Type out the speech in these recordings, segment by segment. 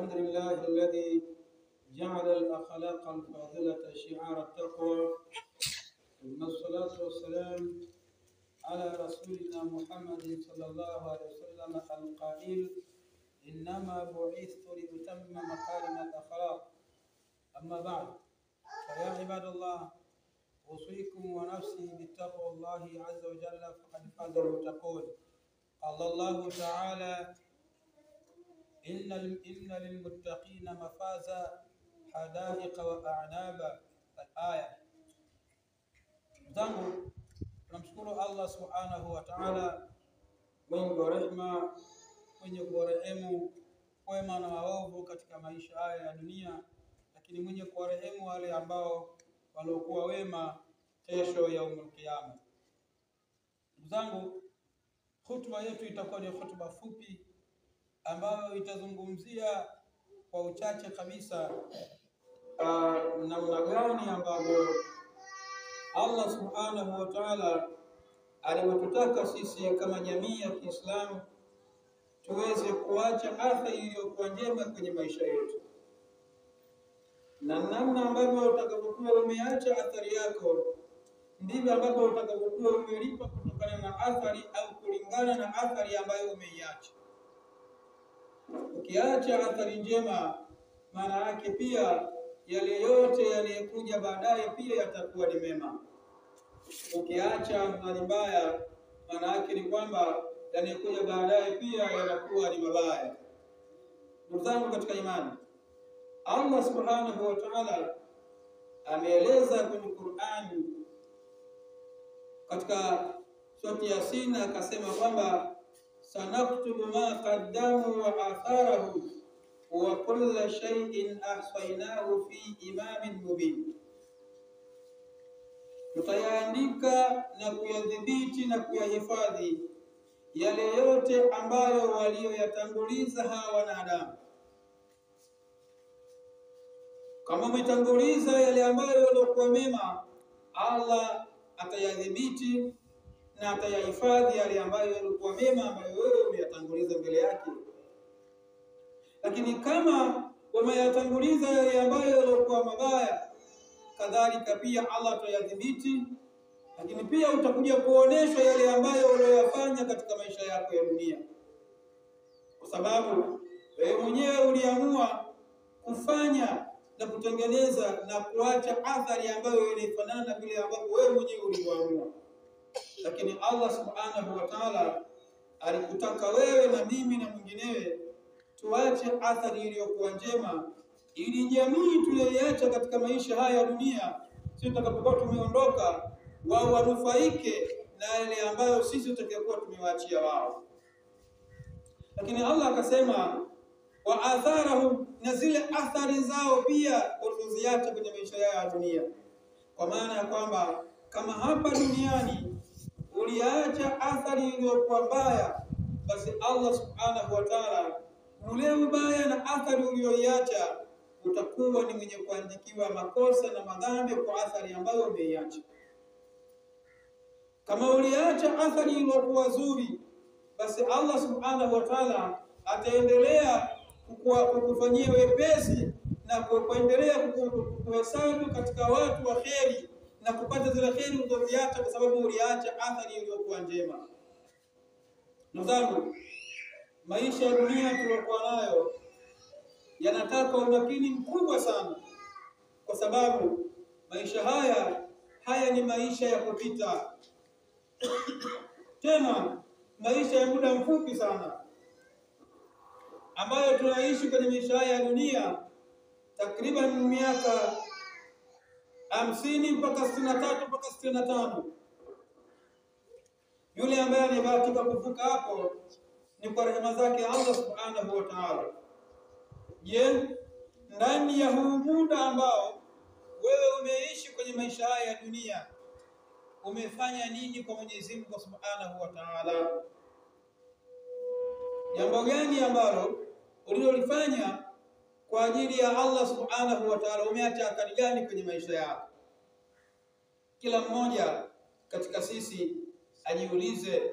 الحمد لله الذي جعل الأخلاق الفاضلة شعار التقوى، ثم الصلاة والسلام على رسولنا محمد صلى الله عليه وسلم القائل: إنما بعثت لأتمم مكارم الأخلاق. أما بعد، فيا عباد الله، أوصيكم ونفسي بتقوى الله عز وجل، فقد فاز المتقون. قال الله تعالى: إن للمتقين مفازا حدائق وأعنابا. الآية. Zangu tunamshukuru Allah subhanahu wa ta'ala, mwingi wa rehema, mwenye kuwarehemu wema na waovu katika maisha haya ya dunia, lakini mwenye kuwarehemu wale ambao waliokuwa wema kesho ya Kiyama. Ndugu zangu, hutuba yetu itakuwa ni hutuba fupi ambayo itazungumzia kwa uchache kabisa namna gani ambavyo Allah subhanahu wa ta'ala alivyotutaka sisi kama jamii ya Kiislamu tuweze kuacha athari iliyokuwa njema kwenye maisha yetu, na namna ambavyo utakapokuwa umeacha athari yako ndivyo ambavyo utakapokuwa umelipa kutokana na athari au kulingana na athari ambayo umeiacha. Ukiacha athari njema, maana yake pia yale yote yaliyokuja baadaye pia yatakuwa ni mema. Ukiacha athari mbaya, maana yake ni kwamba yanayokuja baadaye pia yanakuwa ni mabaya. Ndugu zangu katika imani, Allah subhanahu wa ta'ala ameeleza kwenye Qur'ani katika surati Yasin, akasema kwamba sanaktubu ma qaddamu wa atharahu wa kulla shay'in ahsaynahu fi imamin mubin. Tutayaandika na kuyadhibiti na kuyahifadhi yale yote ambayo walioyatanguliza hawa wanadamu. Kama umetanguliza yale ambayo yalikuwa mema, Allah atayadhibiti na atayahifadhi yale ambayo yalikuwa mema ambayo wewe umeyatanguliza mbele yake. Lakini kama umeyatanguliza yale ambayo yalikuwa mabaya, kadhalika pia Allah atayadhibiti, lakini pia utakuja kuonesha yale ambayo uliyofanya katika maisha yako ya dunia, kwa sababu wewe mwenyewe uliamua kufanya na kutengeneza na kuacha athari ambayo inafanana na vile ambavyo wewe mwenyewe uliamua. Lakini Allah subhanahu wa ta'ala alikutaka wewe na mimi na mwinginewe tuache athari iliyokuwa njema, ili jamii tuliyoiacha katika maisha haya ya dunia, sisi tutakapokuwa tumeondoka, wao wanufaike na yale ambayo sisi tutakuwa tumewaachia wao. Lakini Allah akasema wa atharahum, na zile athari zao pia walizoziacha kwenye maisha yao ya dunia, kwa maana ya kwamba kama hapa duniani uliacha athari iliyokuwa mbaya, basi Allah subhanahu wa ta'ala ule ubaya na athari uliyoiacha utakuwa ni mwenye kuandikiwa makosa na madhambi kwa athari ambayo umeiacha. Kama uliacha athari iliyokuwa nzuri, basi Allah subhanahu wa ta'ala ataendelea kukufanyia wepesi na kuendelea kuhesabu katika watu wa kheri na kupata zile kheri ulizoziacha kwa sababu uliacha athari iliyokuwa njema. Ndugu zangu, maisha ya dunia tuliyokuwa nayo yanataka umakini mkubwa sana, kwa sababu maisha haya ni maisha ya kupita tena maisha ya muda mfupi sana, ambayo tunaishi kwenye maisha haya ya dunia takriban miaka 50 mpaka 63 mpaka 65. Yule ambaye anabahatika kuvuka hapo ni kwa rehema zake Allah subhanahu wa ta'ala. Je, ndani ya huu muda ambao wewe umeishi kwenye maisha haya ya dunia umefanya nini kwa Mwenyezi Mungu subhanahu wa ta'ala? Jambo gani ambalo ulilolifanya kwa ajili ya Allah subhanahu wa ta'ala? Umeacha athari gani kwenye maisha yako? Kila mmoja katika sisi ajiulize,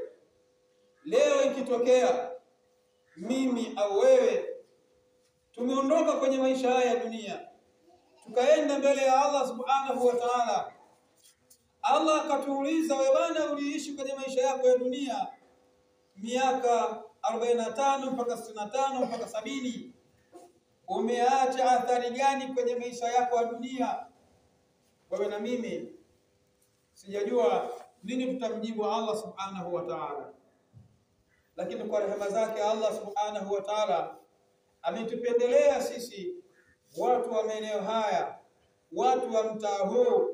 leo ikitokea mimi au wewe tumeondoka kwenye maisha haya ya dunia, tukaenda mbele ya Allah subhanahu wa ta'ala. Allah akatuuliza, wewe bwana, uliishi kwenye maisha yako ya dunia miaka 45 mpaka 65 mpaka 70, umeacha athari gani kwenye maisha yako ya dunia? Wewe na mimi sijajua nini tutamjibu Allah subhanahu wa ta'ala, lakini kwa rehema zake Allah subhanahu wa ta'ala ametupendelea sisi watu wa maeneo haya, watu wa mtaa huu,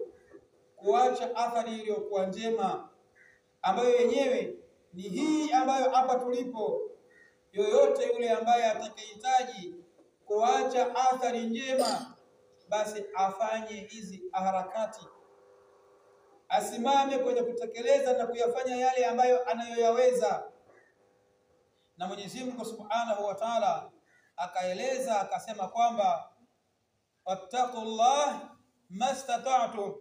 kuacha athari iliyokuwa njema, ambayo yenyewe ni hii ambayo hapa tulipo. Yoyote yule ambaye atakayehitaji kuacha athari njema, basi afanye hizi harakati, asimame kwenye kutekeleza na kuyafanya yale ambayo anayoyaweza. Na Mwenyezi Mungu Subhanahu wa Ta'ala akaeleza akasema kwamba wattaqullah mastata'tum,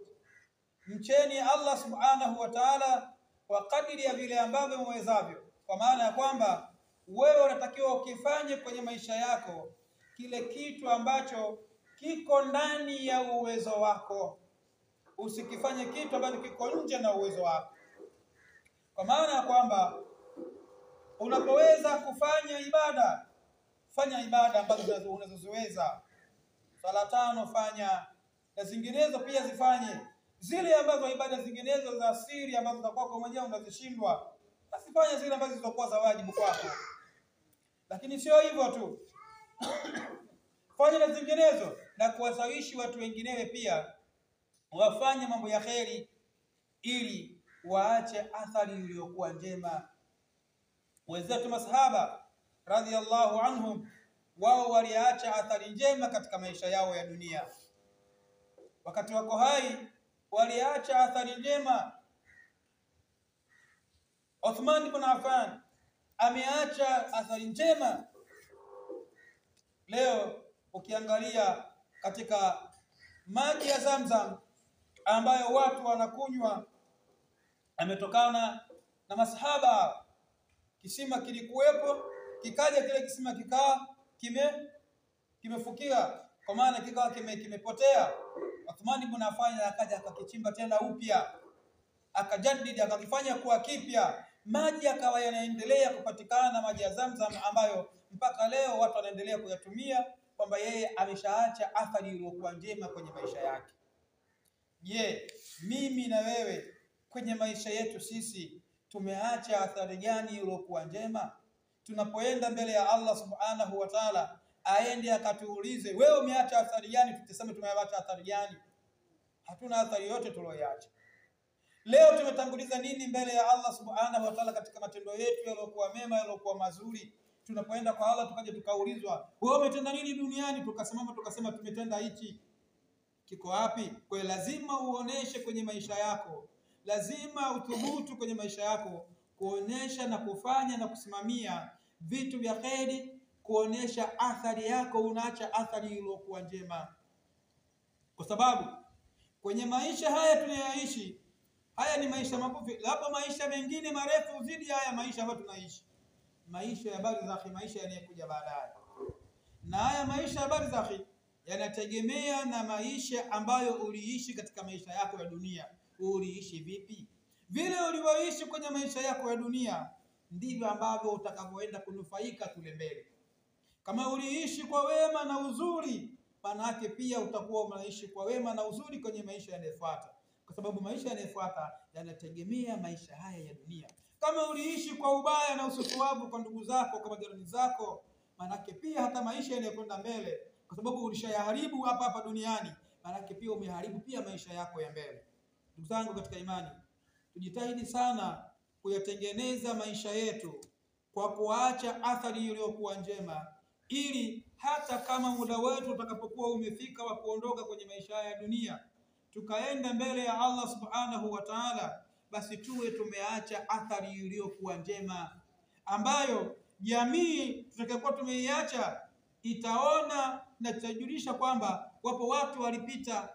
mcheni Allah Subhanahu wa Ta'ala kwa kadiri ya vile ambavyo mwezavyo. Kwa maana ya kwamba wewe unatakiwa ukifanye kwenye maisha yako kile kitu ambacho kiko ndani ya uwezo wako, usikifanye kitu ambacho kiko nje na uwezo wako. Kwa maana ya kwamba unapoweza kufanya ibada, fanya ibada ambazo unazoziweza. Sala 5 fanya, na zinginezo pia zifanye. Zile ambazo ibada zinginezo za siri ambazo za kwako mwenyewe unazishindwa, basi fanya zile ambazo zitakuwa za wajibu kwako. Lakini sio hivyo tu, fanya na zinginezo na kuwasawishi watu wenginewe pia wafanye mambo ya kheri, ili waache athari iliyokuwa njema. Wenzetu masahaba radhiallahu anhum, wao waliacha athari njema katika maisha yao ya dunia. Wakati wako hai waliacha athari njema. Uthman ibn Affan ameacha athari njema. Leo ukiangalia katika maji ya Zamzam ambayo watu wanakunywa, ametokana na masahaba. Kisima kilikuwepo, kikaja kile kisima kikaa kimefukia, kwa maana kikawa kimepotea. Uthman ibn Affan akaja akakichimba tena upya, akajadidi, akakifanya kuwa kipya. Maji akawa yanaendelea kupatikana, maji ya Zamzam ambayo mpaka leo watu wanaendelea kuyatumia, kwamba yeye ameshaacha athari iliyokuwa njema kwenye maisha yake. Je, mimi na wewe kwenye maisha yetu sisi tumeacha athari gani iliyokuwa njema? Tunapoenda mbele ya Allah Subhanahu wa Ta'ala aende akatuulize, wewe umeacha athari gani? Tutasema tumeacha athari gani? Hatuna athari yote tuliyoacha. Leo tumetanguliza nini mbele ya Allah Subhanahu wa Ta'ala katika matendo yetu yaliyokuwa mema, yaliyokuwa mazuri? Tunapoenda kwa Allah tukaje tukaulizwa, wewe umetenda nini duniani? Tukasema tumetenda hichi. Kiko wapi? Kwa lazima uoneshe kwenye maisha yako, lazima uthubutu kwenye maisha yako kuonesha na kufanya na kusimamia vitu vya kheri, kuonesha athari yako, unaacha athari iliyokuwa njema. Kwa sababu kwenye maisha haya tunayoishi, haya ni maisha mafupi. Labda maisha mengine marefu zidi haya maisha ambayo tunaishi, maisha ya barzakhi, maisha yanayokuja baadaye. Na haya maisha ya barzakhi yanategemea na maisha ambayo uliishi katika maisha yako ya dunia. Uliishi vipi? Vile ulivyoishi kwenye maisha yako ya dunia ndivyo ambavyo utakavyoenda kunufaika kule mbele. Kama uliishi kwa wema na uzuri, maana yake pia utakuwa unaishi kwa wema na uzuri kwenye maisha yanayofuata, kwa sababu maisha yanayofuata yanategemea maisha haya ya dunia. Kama uliishi kwa ubaya na ususuavu kwa ndugu zako, kwa majirani zako, maana yake pia hata maisha yanayokwenda mbele, kwa sababu ulishayaharibu hapa duniani, maana yake pia umeharibu pia maisha yako ya mbele. Ndugu zangu katika imani, tujitahidi sana kuyatengeneza maisha yetu kwa kuacha athari iliyokuwa njema, ili hata kama muda wetu utakapokuwa umefika wa kuondoka kwenye maisha ya dunia, tukaenda mbele ya Allah Subhanahu wa Ta'ala, basi tuwe tumeacha athari iliyokuwa njema, ambayo jamii tutakayokuwa tumeiacha itaona na tutajulisha kwamba wapo watu walipita,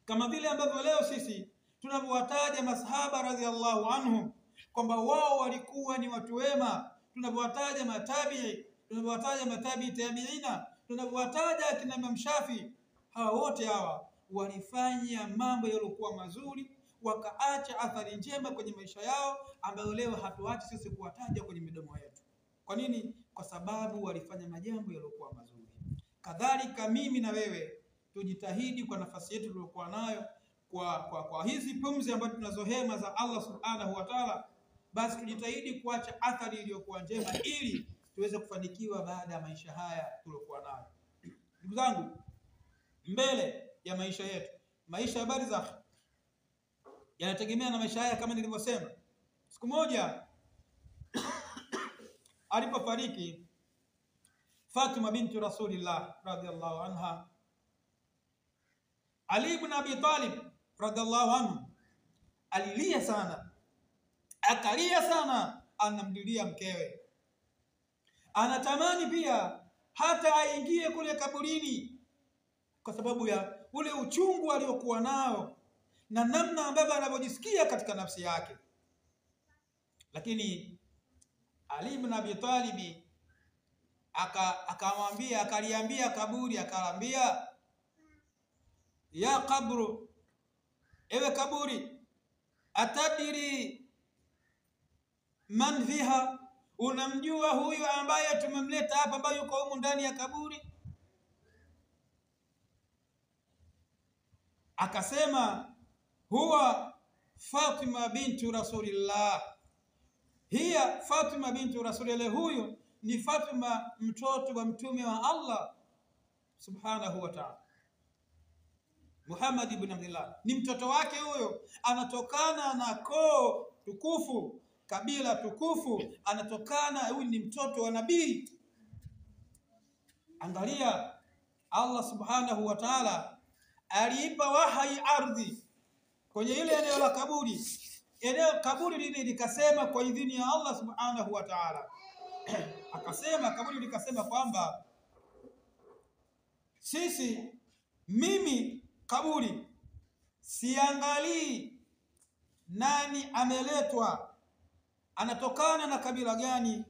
kama vile ambavyo leo sisi tunavyowataja masahaba radhiallahu anhum kwamba wao walikuwa ni watu wema, tunavyowataja matabi'i, tunavyowataja matabi'i tabi'ina, Tunavyowataja akina Imam Shafi, hawa wote hawa walifanya mambo yaliokuwa mazuri, wakaacha athari njema kwenye maisha yao, ambayo leo hatuachi sisi kuwataja kwenye midomo yetu. Kwa nini? Kwa sababu walifanya majambo yaliokuwa mazuri. Kadhalika mimi na wewe tujitahidi kwa nafasi yetu tuliyokuwa nayo, kwa hizi pumzi ambazo tunazohema za Allah subhanahu wa ta'ala, basi tujitahidi kuacha athari iliyokuwa njema ili tuweze kufanikiwa baada ya maisha haya tuliyokuwa nayo. Ndugu zangu, mbele ya maisha yetu, maisha ya barzakh yanategemea na maisha haya. Kama nilivyosema, siku moja alipofariki Fatima binti Rasulillah radhiallahu anha, Ali ibn Abi Talib radhiallahu anhu alilia sana, akalia sana, anamdilia mkewe, anatamani pia hata aingie kule kaburini, kwa sababu ya ule uchungu aliokuwa nao na namna ambavyo anavyojisikia katika nafsi yake. Lakini Ali ibn Abi Talib akamwambia, akaliambia kaburi, akaambia, ya kabru, ewe kaburi, atadiri man fiha, unamjua huyu ambaye tumemleta hapa, ambaye yuko humu ndani ya kaburi? Akasema, huwa Fatima bintu Rasulillah, hiya Fatima bintu Rasulillah, huyu ni Fatima mtoto wa mtume wa Allah subhanahu wa ta'ala. Muhammad ibn Abdullah ni mtoto wake huyo, anatokana na koo tukufu, kabila tukufu, anatokana, huyu ni mtoto wa nabii. Angalia, Allah subhanahu wa ta'ala aliipa wahai ardhi kwenye ile eneo la kaburi. Eneo kaburi lile likasema kwa idhini ya Allah subhanahu wa ta'ala, akasema, kaburi likasema kwamba mimi kaburi siangalii nani ameletwa, anatokana na kabila gani,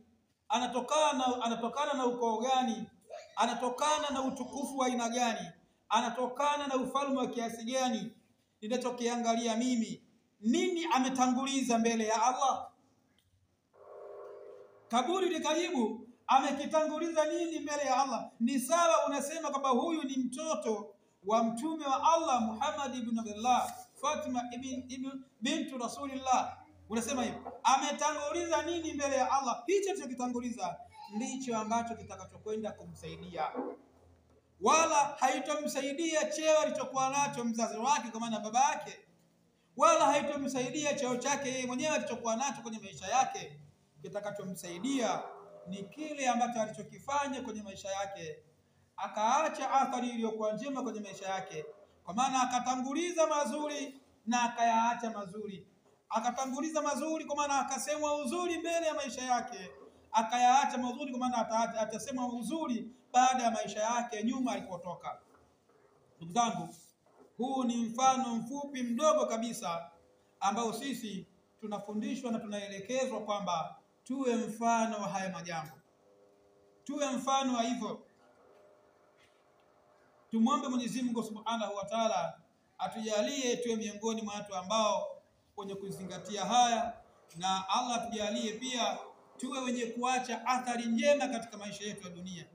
anatokana na ukoo gani, anatokana na utukufu wa aina gani, anatokana na ufalme wa kiasi gani. Ninachokiangalia mimi, nini ametanguliza mbele ya Allah. Kaburi likajibu, amekitanguliza nini mbele ya Allah? Ni sawa unasema kwamba huyu ni mtoto wa mtume wa Allah Muhammad ibn Abdullah, Fatima bintu Rasulillah, unasema hivyo, ametanguliza nini mbele ya Allah? Hicho alichokitanguliza ndicho ambacho kitakachokwenda kumsaidia, wala haitomsaidia cheo alichokuwa nacho mzazi wake kwa maana baba yake, wala haitomsaidia cheo chake yeye mwenyewe alichokuwa nacho kwenye maisha yake. Kitakachomsaidia ni kile ambacho alichokifanya kwenye maisha yake, akaacha athari iliyokuwa njema kwenye maisha yake, kwa maana akatanguliza mazuri na akayaacha mazuri. Akatanguliza mazuri kwa maana akasemwa uzuri mbele ya maisha yake, akayaacha mazuri kwa maana atasemwa uzuri baada ya maisha yake nyuma alikotoka. Ndugu zangu, huu ni mfano mfupi mdogo kabisa ambao sisi tunafundishwa na tunaelekezwa kwamba tuwe mfano wa haya majambo, tuwe mfano wa hivyo. Tumwombe Mwenyezi Mungu Subhanahu wa Ta'ala atujalie tuwe miongoni mwa watu ambao wenye kuzingatia haya, na Allah atujalie pia tuwe wenye kuacha athari njema katika maisha yetu ya dunia.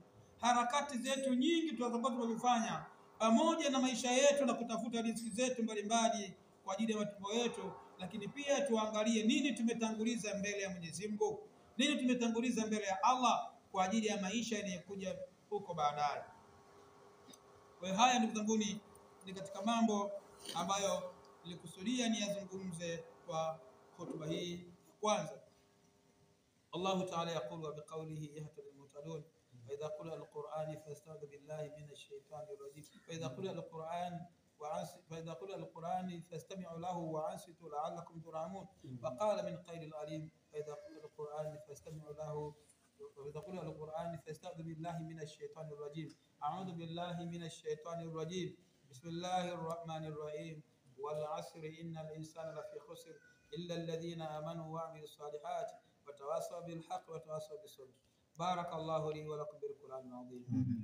Harakati zetu nyingi tunazokuwa tunazifanya pamoja na maisha yetu na kutafuta riziki zetu mbalimbali kwa ajili ya matumbo yetu, lakini pia tuangalie nini tumetanguliza mbele ya Mwenyezi Mungu, nini tumetanguliza mbele ya Allah kwa ajili ya maisha yanayokuja huko baadaye. Kwa hiyo haya, ndugu zangu, ni katika mambo ambayo nilikusudia niyazungumze kwa hotuba hii kwanza. Allah Ta'ala yaqulu biqawlihi yahtadi al-muhtadun فإذا قرأ القرآن فاستعذ بالله من الشيطان الرجيم فإذا قرأ القرآن فاستمعوا له وأنصتوا لعلكم ترحمون. وقال من قيل العليم فإذا قرأ القرآن فاستمعوا له وإذا قرأ القرآن فاستعذ بالله من الشيطان الرجيم. أعوذ بالله من الشيطان الرجيم. بسم الله الرحمن الرحيم. والعصر إن الإنسان لفي خسر إلا الذين آمنوا وعملوا الصالحات وتواصوا بالحق وتواصوا بالصبر. بارك الله لي ولكم بالقرآن. القرآن العظيم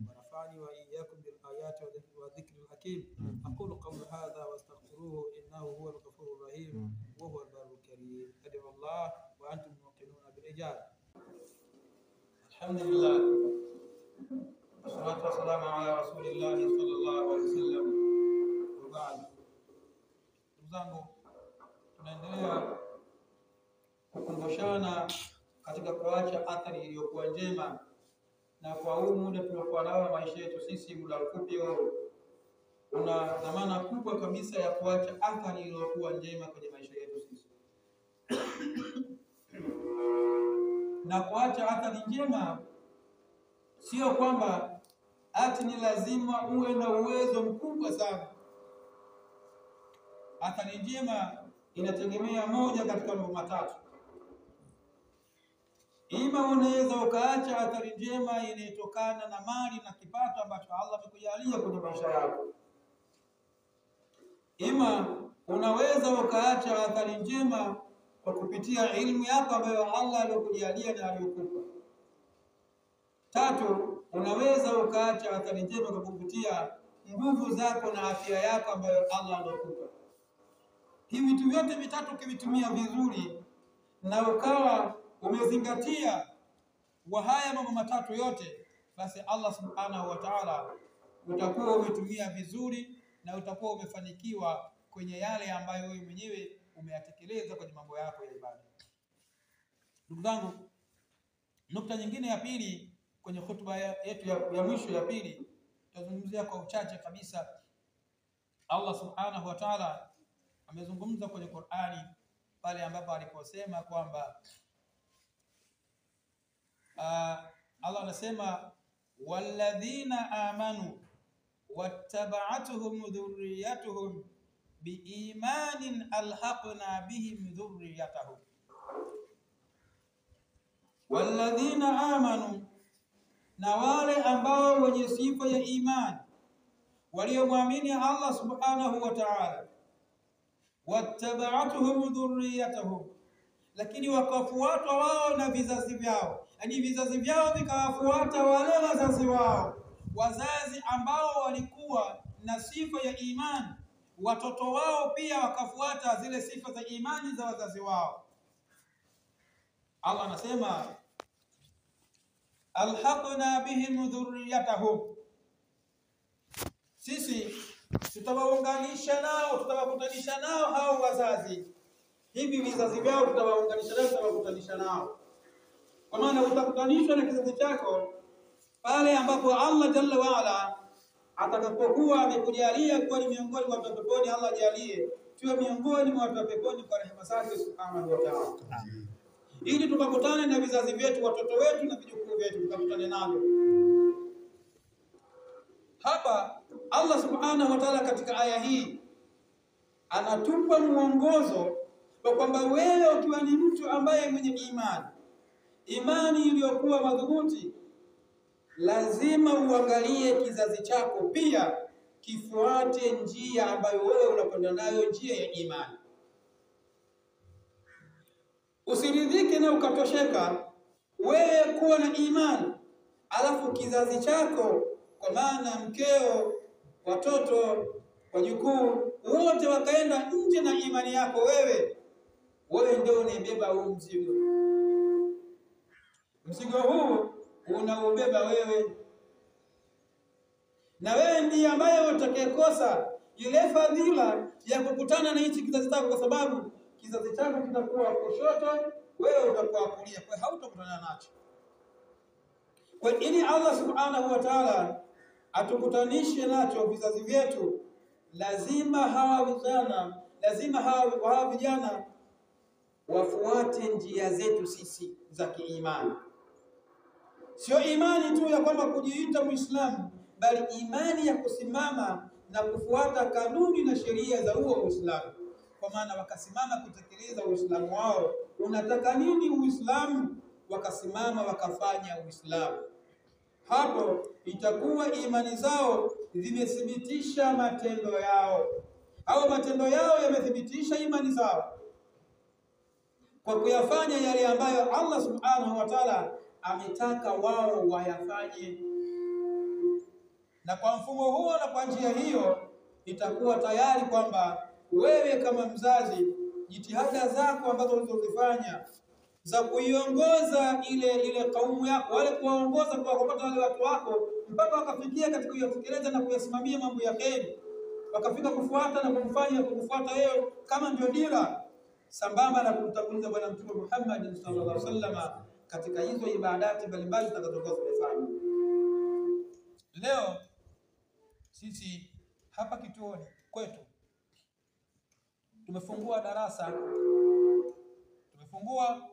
ونفعني وإياكم بالآيات والذكر الحكيم. أقول قول هذا واستغفروه إنه هو الغفور الرحيم وهو البر الكريم. أدعو الله وأنتم موقنون بالإجابة. الحمد لله والصلاة والسلام على رسول الله صلى الله عليه وسلم. وبعد. Ndugu zangu, tunaendelea kukumbushana katika kuacha athari iliyokuwa njema, na kwa huu muda tuliokuwa nao maisha yetu sisi, muda mfupi huu una dhamana kubwa kabisa ya kuacha athari iliyokuwa njema kwenye maisha yetu sisi. Na kuacha athari njema sio kwamba ati ni lazima uwe na uwezo mkubwa sana. Athari njema inategemea moja katika mambo matatu. Ima unaweza ukaacha athari njema inayotokana na mali na kipato ambacho Allah amekujalia kwenye maisha yako. Ima unaweza ukaacha athari njema kwa kupitia elimu yako ambayo Allah alikujalia na alikupa. Tatu, unaweza ukaacha athari njema kwa kupitia nguvu zako na afya yako ambayo Allah alikupa. Hivi vitu vyote vitatu ukivitumia vizuri na ukawa umezingatia wa haya mambo matatu yote, basi Allah subhanahu wa ta'ala utakuwa umetumia vizuri na utakuwa umefanikiwa kwenye yale ambayo wewe mwenyewe umeyatekeleza kwenye mambo yako ya ibada. Ndugu zangu, nukta nyingine ya pili kwenye hotuba yetu ya mwisho ya pili, tutazungumzia kwa uchache kabisa. Allah subhanahu wa ta'ala amezungumza kwenye Qur'ani pale ambapo aliposema kwamba Allah anasema walladhina amanu wattaba'atuhum dhurriyyatuhum biimanin alhaqna bihim dhurriyyatahum. Walladhina amanu, na wale ambao wenye sifa ya imani waliomwamini Allah subhanahu wa ta'ala, wattaba'atuhum dhurriyyatuhum, lakini wakafuata wao na vizazi vyao, yani vizazi vyao vikawafuata wale wazazi wao, wazazi ambao walikuwa na sifa ya imani, watoto wao pia wakafuata zile sifa za imani za wazazi wao. Allah anasema alhaqna bihim dhurriyyatahum, sisi tutawaunganisha nao, tutawakutanisha nao hao wazazi. Hivi vizazi vyao tutawaunganisha nao, tutawakutanisha nao. Kwa maana utakutanishwa na kizazi chako pale ambapo Allah jalla wa ala atakapokuwa amekujalia kuwa ni miongoni mwa watu wa peponi. Allah jalie tuwe miongoni mwa watu wa peponi kwa rehema zake subhanahu wa ta'ala. Ili tukakutane na vizazi vyetu, watoto wetu na vijukuu vyetu, tukakutane nao. Hapa Allah subhanahu wa ta'ala katika aya hii anatupa mwongozo kwa kwamba wewe ukiwa ni mtu ambaye mwenye imani iliyokuwa madhubuti, lazima uangalie kizazi chako pia kifuate njia ambayo wewe unakwenda nayo, njia ya imani. Usiridhike na ukatosheka wewe kuwa na imani alafu kizazi chako, kwa maana mkeo, watoto, wajukuu, wote wakaenda nje na imani yako, wewe ndio unabeba huu mzigo. Mzigo huu unaubeba wewe, na wewe ndiye ambaye utakayekosa ile fadhila ya kukutana na hichi kizazi chako, kwa sababu kizazi chako kitakuwa kushoto, wewe utakuwa kulia, kwa hautakutana nacho. Kwa ili Allah subhanahu wa ta'ala atukutanishe nacho vizazi vyetu, lazima hawa vijana wafuate njia zetu sisi za kiimani. Sio imani tu ya kwamba kujiita Muislamu, bali imani ya kusimama na kufuata kanuni na sheria za huo Uislamu. Kwa maana wakasimama kutekeleza Uislamu wao. Unataka nini Uislamu? Wakasimama wakafanya Uislamu. Hapo itakuwa imani zao zimethibitisha matendo yao, au matendo yao yamethibitisha imani zao, kwa kuyafanya yale ambayo Allah subhanahu wa ta'ala ametaka wao wayafanye. Na kwa mfumo huo na kwa njia hiyo itakuwa tayari kwamba wewe kama mzazi, jitihada zako ambazo ulizozifanya za kuiongoza ile kaumu yako, wale kuwaongoza kwa kupata wale watu wako mpaka wakafikia katika kuyatekeleza na kuyasimamia mambo ya kheri, wakafika kufuata na kukufuata wewe kama ndio dira, sambamba na kumtanguliza Bwana Mtume Muhammad sallallahu alaihi wasallam katika hizo ibadati mbalimbali zitakazokuwa zimefanywa. Leo sisi hapa kituoni kwetu tumefungua darasa, tumefungua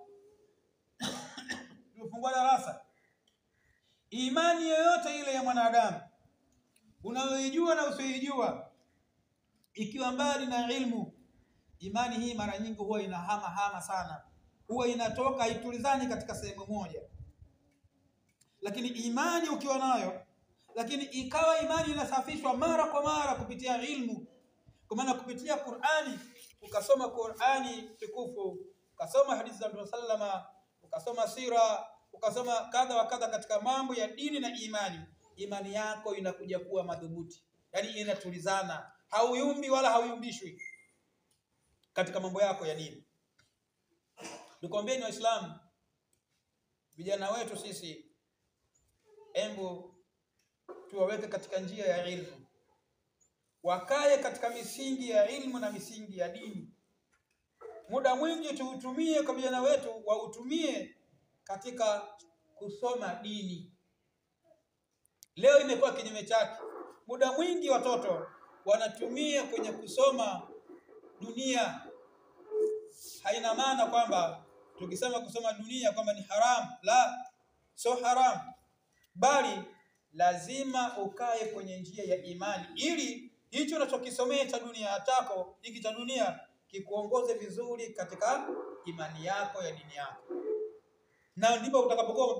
darasa. Imani yoyote ile ya mwanadamu unayoijua na usiyoijua, ikiwa mbali na ilmu, imani hii mara nyingi huwa inahama sana, huwa inatoka haitulizani katika sehemu moja. Lakini imani ukiwa nayo, lakini ikawa imani inasafishwa mara kwa mara kupitia ilmu, kwa maana kupitia Qur'ani, ukasoma Qur'ani tukufu, ukasoma hadithi za Mtume sallama, ukasoma sira, ukasoma kadha wa kadha katika mambo ya dini na imani yako inakuja kuwa madhubuti, yani inatulizana, hauyumbi wala hauyumbishwi katika mambo yako ya dini. Nikwambieni Waislamu, vijana wetu sisi, embu tuwaweke katika njia ya ilmu, wakae katika misingi ya ilmu na misingi ya dini. Muda mwingi tuutumie kwa vijana wetu, wautumie katika kusoma dini. Leo imekuwa kinyume chake. Muda mwingi watoto wanatumia kwenye kusoma dunia. Haina maana kwamba tukisema kusoma dunia kwamba ni haram, la, sio haram, bali lazima ukae kwenye njia ya imani, ili hicho unachokisomea cha dunia hatako hiki cha dunia kikuongoze vizuri katika imani yako ya dini yako, na ndipo utakapokuwa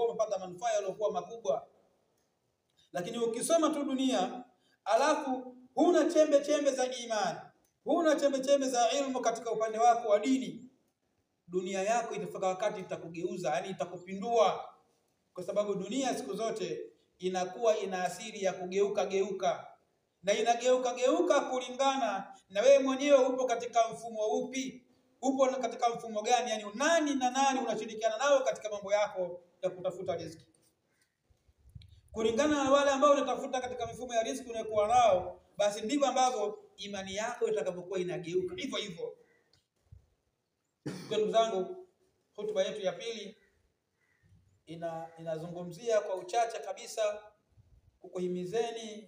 umepata manufaa yaliyokuwa makubwa. Lakini ukisoma tu dunia alafu huna chembe za imani, huna chembe za ilmu katika upande wako wa dini, dunia yako itafika wakati itakugeuza, yani itakupindua, kwa sababu dunia siku zote inakuwa ina asili ya kugeuka, na inageuka kulingana na wewe mwenyewe upo katika mfumo upi, upo katika mfumo gani, yani nani na nani unashirikiana nao katika mambo yako ya kutafuta riziki. Kulingana na wale ambao unatafuta katika mifumo ya riziki unayokuwa nao, basi ndivyo ambavyo imani yako itakapokuwa inageuka hivyo. Kwa ndugu zangu, hotuba yetu ya pili inazungumzia kwa uchache kabisa kukuhimizeni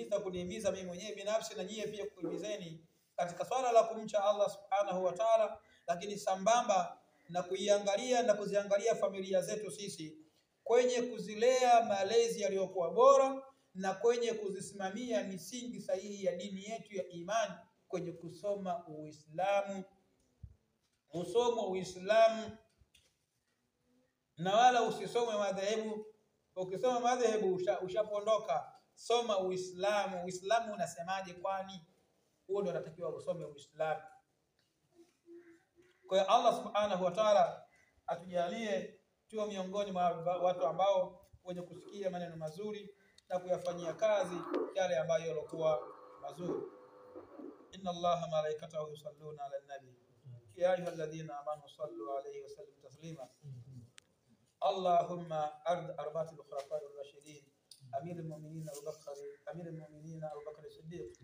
na kunihimiza mimi mwenyewe binafsi na nyie pia kukuhimizeni katika swala la kumcha Allah subhanahu wa ta'ala, lakini sambamba na kuiangalia na kuziangalia familia zetu sisi kwenye kuzilea malezi yaliyokuwa bora na kwenye kuzisimamia misingi sahihi ya dini yetu ya imani, kwenye kusoma Uislamu. Usome Uislamu na wala usisome madhehebu. Ukisoma madhehebu ushapondoka. Soma Uislamu. Uislamu unasemaje? Kwani huo ndio unatakiwa usome Uislamu. Kwa hiyo Allah subhanahu wa ta'ala atujalie tuwe miongoni mwa watu ambao wenye kusikia maneno mazuri na kuyafanyia kazi yale ambayo yalikuwa mazuri. Inna Allaha malaikatahu yusalluna ala nabi ya ayyuhalladhina amanu sallu alayhi wa sallimu taslima. Allahumma ard arba'ati al-khulafa'i ar-rashidin amir al-mu'minin Abu Bakr as-Siddiq